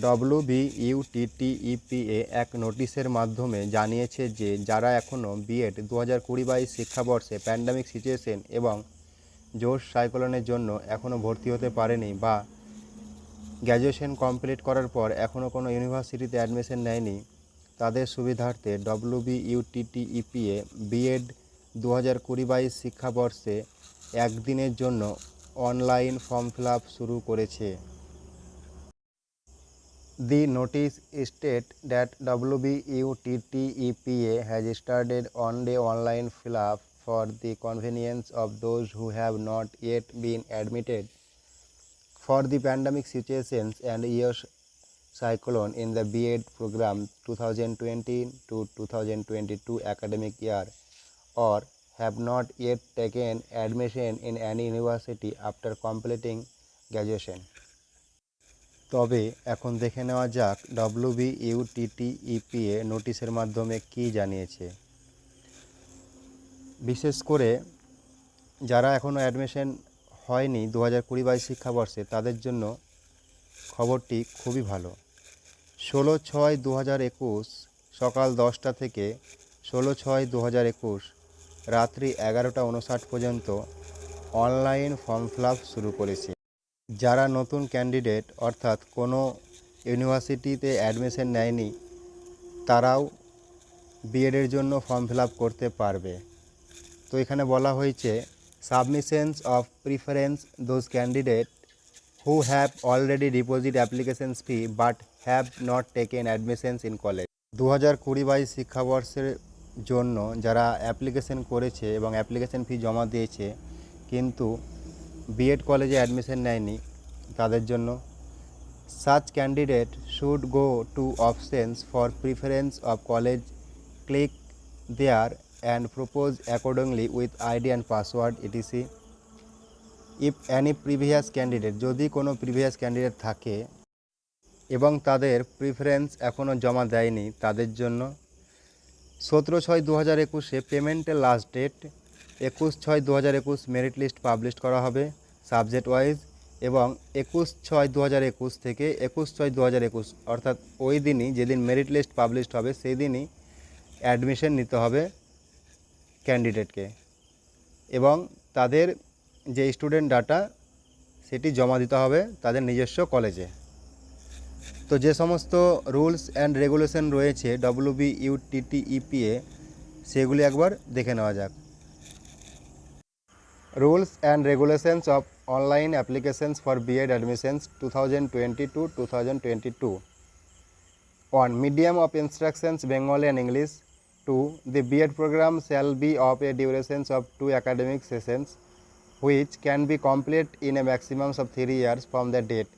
WBUTTEPA এক নোটিশের মাধ্যমে জানিয়েছে যে যারা এখনও বিএড 2020-22 শিক্ষাবর্ষে প্যান্ডেমিক সিচুয়েশন এবং জোশ সাইক্লোনের জন্য এখনও ভর্তি হতে পারেনি বা গ্র্যাজুয়েশন কমপ্লিট করার পর এখনও কোনো ইউনিভার্সিটিতে অ্যাডমিশন নেয়নি, তাদের সুবিধার্থে WBUTTEPA বিএড 2020-22 শিক্ষাবর্ষে একদিনের জন্য অনলাইন ফর্ম ফিল আপ শুরু করেছে। The notice states that WBUTTEPA has started on-day online fill-up for the convenience of those who have not yet been admitted for the pandemic situations and years cyclone in the BEd program 2020 to 2022 academic year, or have not yet taken admission in any university after completing graduation. তবে এখন দেখে নেওয়া যাক WBUTTEPA নোটিশের মাধ্যমে কী জানিয়েছে। বিশেষ করে যারা এখনও অ্যাডমিশন হয়নি 2020-22 শিক্ষাবর্ষে, তাদের জন্য খবরটি খুবই ভালো। 16/6/2021 সকাল 10টা থেকে 16/6/2021 রাত্রি 11টা 59 পর্যন্ত অনলাইন ফর্ম ফিল আপ শুরু করেছে। যারা নতুন ক্যান্ডিডেট অর্থাৎ কোনো ইউনিভার্সিটিতে অ্যাডমিশন নেয়নি, তারাও বিএডের জন্য ফর্ম ফিল আপ করতে পারবে। তো এখানে বলা হয়েছে submissions of preference those candidate who have already deposit applications fee but have not taken admissions in college. 2020-22 শিক্ষাবর্ষের জন্য যারা অ্যাপ্লিকেশন করেছে এবং অ্যাপ্লিকেশন ফি জমা দিয়েছে কিন্তু বিএড কলেজে অ্যাডমিশন নেয়নি, তাদের জন্য such candidate should go to options for preference of college, click there and propose accordingly with ID and password etc. If any previous candidate, যদি কোনো প্রিভিয়াস ক্যান্ডিডেট থাকে এবং তাদের প্রিফারেন্স এখনও জমা দেয়নি, তাদের জন্য 17/6/2021 পেমেন্টের last date, 21/6/2021 merit list publish করা হবে সাবজেক্ট ওয়াইজ, এবং 21/6/2021 থেকে 21/6/2021 অর্থাৎ ওই দিনই যেদিন মেরিট লিস্ট পাবলিশড হবে সেই দিনই অ্যাডমিশন নিতে হবে ক্যান্ডিডেটকে এবং তাদের যে স্টুডেন্ট ডাটা সেটি জমা দিতে হবে তাদের নিজস্ব কলেজে। তো যে সমস্ত রুলস অ্যান্ড রেগুলেশন রয়েছে WBUTTEPA সেগুলি একবার দেখে নেওয়া যাক। Rules and Regulations of Online Applications for BEd Admissions 2020-2022. 1. Medium of instructions Bengali and English. 2. The BEd program shall be of a duration of 2 academic sessions which can be complete in a maximum of 3 years from the date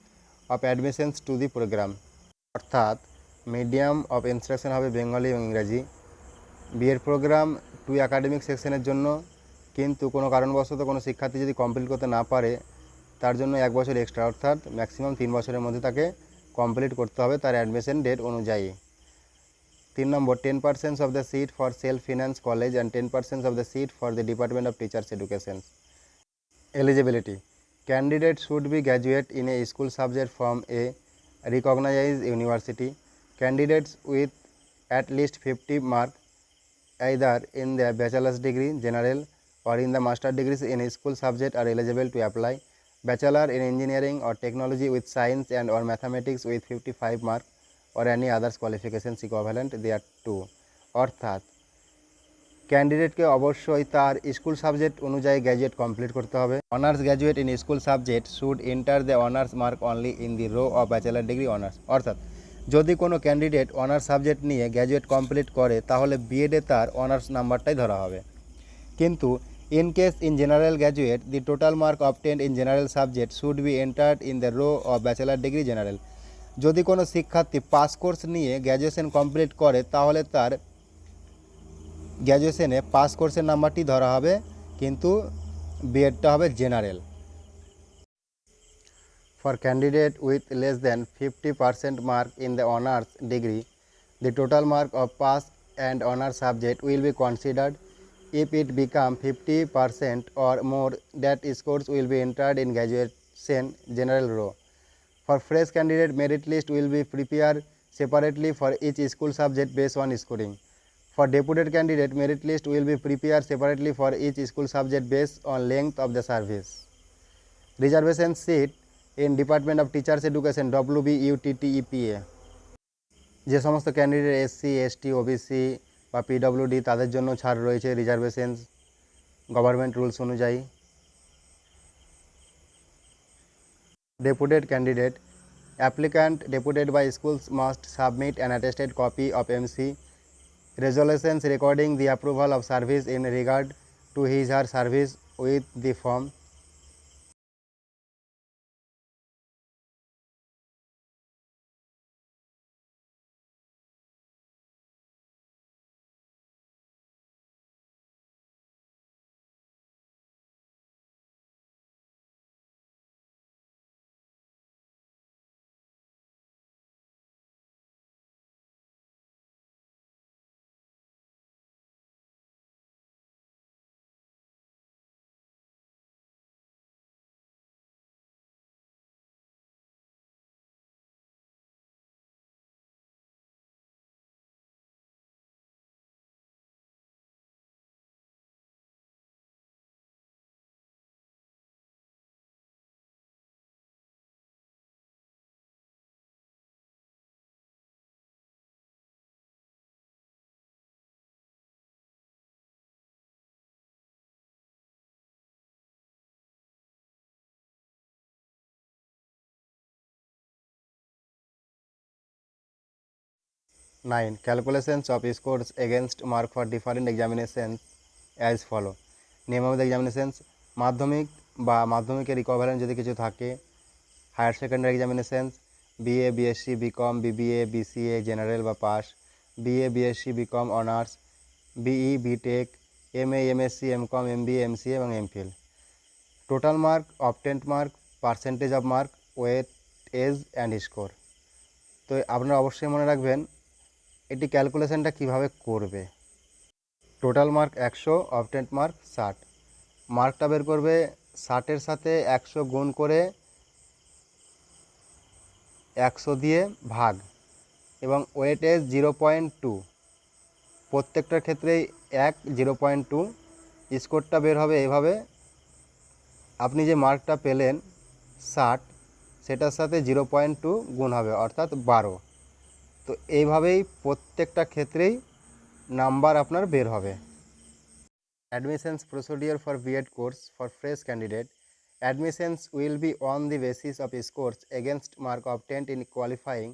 of admissions to the program. অর্থাৎ medium of instruction হবে Bengali এবং ইংরাজি। B Ed programme 2 academic সেকশনের জন্য, কিন্তু কোনো কারণবশত কোনো শিক্ষার্থী যদি কমপ্লিট করতে না পারে তার জন্য 1 বছর এক্সট্রা অর্থাৎ ম্যাক্সিমাম 3 বছরের মধ্যে তাকে কমপ্লিট করতে হবে তার অ্যাডমিশন ডেট অনুযায়ী। 3 নম্বর 10% of the seat for self finance college and 10% of the seat for the department of teachers education. Eligibility candidate should be graduate in a school subject from a recognized university. Candidates with at least 50 marks either in the bachelor's degree general or in the master degrees in a school subject are eligible to apply. Bachelor in engineering or technology with science and or mathematics with 55 marks or any others qualifications equivalent thereto. অর্থাৎ ক্যান্ডিডেটকে অবশ্যই তার school subject অনুযায়ী graduate complete করতে হবে। Honours graduate in school subject should enter the honours mark only in the row of bachelor degree honours. অর্থাৎ যদি কোনো ক্যান্ডিডেট অনার্স সাবজেক্ট নিয়ে গ্র্যাজুয়েট কমপ্লিট করে তাহলে বিএডে তার অনার্স নাম্বারটাই ধরা হবে, কিন্তু in case in general graduate the total mark obtained in general subject should be entered in the row of bachelor degree general. যদি কোনো শিক্ষার্থী পাস কোর্স নিয়ে গ্র্যাজুয়েশন কমপ্লিট করে তাহলে তার গ্র্যাজুয়েশনে পাস কোর্সের নাম্বারটি ধরা হবে, কিন্তু বিএডটা হবে general. For candidate with less than 50% mark in the honours degree the total mark of pass and honor subject will be considered. If it become 50% or more, that scores will be entered in graduation general row. For fresh candidate, merit list will be prepared separately for each school subject based on scoring. For deputed candidate, merit list will be prepared separately for each school subject based on length of the service. Reservation seat in Department of Teachers Education WBUTTEPA. যে সমস্ত candidate SC ST OBC বা PWD তাদের জন্য ছাড় রয়েছে reservation government rules অনুযায়ী। Deputed candidate, applicant deputed by schools must submit an attested copy of MC resolutions recording the approval of service in regard to his or her service with the form. Nine. Calculations of scores against mark for different examinations as follow. Name of the examinations, মাধ্যমিক বা মাধ্যমিকের equivalent যদি কিছু থাকে, higher secondary examinations, BA BSc BCom BBA BCA general বা pass, BA BSc BCom honours, BE BTech, MA MSc MCom MBA MCA এবং MPhil. Total mark, obtained mark, percentage of mark, weight, age and score. তো আপনারা অবশ্যই মনে রাখবেন এটি ক্যালকুলেশনটা কিভাবে করবে। Total mark 100, obtained mark 60। মার্কটা বের করবে 60-এর সাথে 100 গুণ করে 100 দিয়ে ভাগ এবং ওয়েটেজ 0.2, প্রত্যেকটার ক্ষেত্রেই 0.2। স্কোরটা বের হবে এভাবে, আপনি যে মার্কটা পেলেন 60 সেটার সাথে 0.2 গুণ হবে অর্থাৎ 12। তো এইভাবেই প্রত্যেকটা ক্ষেত্রেই নাম্বার আপনার বের হবে। Admissions procedure for BEd course for fresh candidate. Admissions will be on the basis of scores against mark obtained in qualifying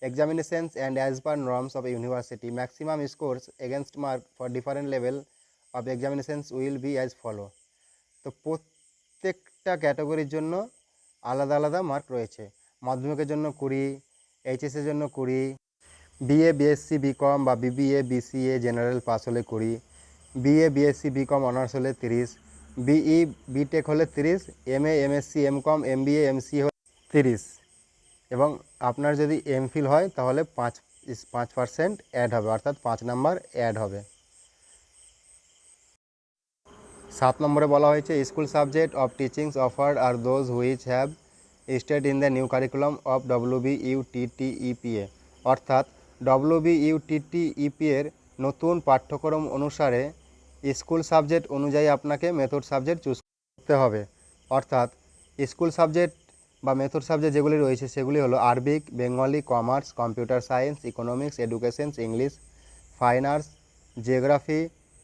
examinations and as per norms of a university. Maximum scores against mark for different level of examinations will be as follow. তো প্রত্যেকটা ক্যাটাগরির জন্য আলাদা আলাদা mark রয়েছে। মাধ্যমিকের জন্য 20, এইচএসের জন্য 20, বিএ বিএসসি বিকম বা বিবিএ বিসিএ জেনারেল পাস হলে 20, বিএ বিএসসি বিকম অনার্স হলে 30, বিই বিটেক হলে 30, MA MSc MCom MBA MC হলে 30 এবং আপনার যদি এমফিল হয় তাহলে 5% অ্যাড হবে অর্থাৎ 5 নাম্বার অ্যাড হবে। 7 নম্বরে বলা হয়েছে school subject of teachings offered are those which have stayed in the new curriculum of WBUTTEPA। অর্থাৎ WBUTTEPA এর নতুন পাঠ্যক্রম অনুসারে স্কুল সাবজেক্ট অনুযায়ী আপনাকে মেথড সাবজেক্ট চুজ করতে হবে। অর্থাৎ স্কুল সাবজেক্ট বা মেথড সাবজেক্ট যেগুলি রয়েছে সেগুলি হলো Arabic, Bengali, commerce, computer science, economics, education, English, fine arts, geography,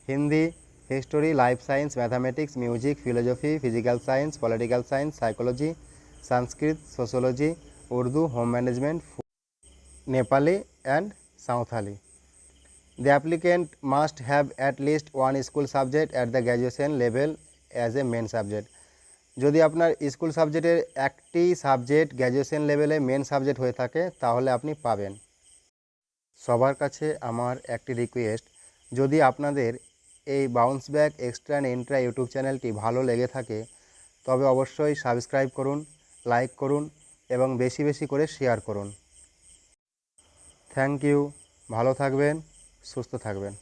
Hindi, history, life science, mathematics, music, philosophy, physical science, political science, psychology, Sanskrit, sociology, Urdu, home management, Nepali and Santali. The applicant must have at least one school subject at the graduation level as a main subject. যদি আপনার school সাবজেক্টের একটি subject graduation লেভেলে main subject হয়ে থাকে তাহলে আপনি পাবেন। সবার কাছে আমার একটি রিকোয়েস্ট, যদি আপনাদের এই bounce back extra and Intra YouTube চ্যানেলটি ভালো লেগে থাকে তবে অবশ্যই সাবস্ক্রাইব করুন, লাইক করুন এবং বেশি বেশি করে শেয়ার করুন। Thank you. ভালো থাকবেন, সুস্থ থাকবেন।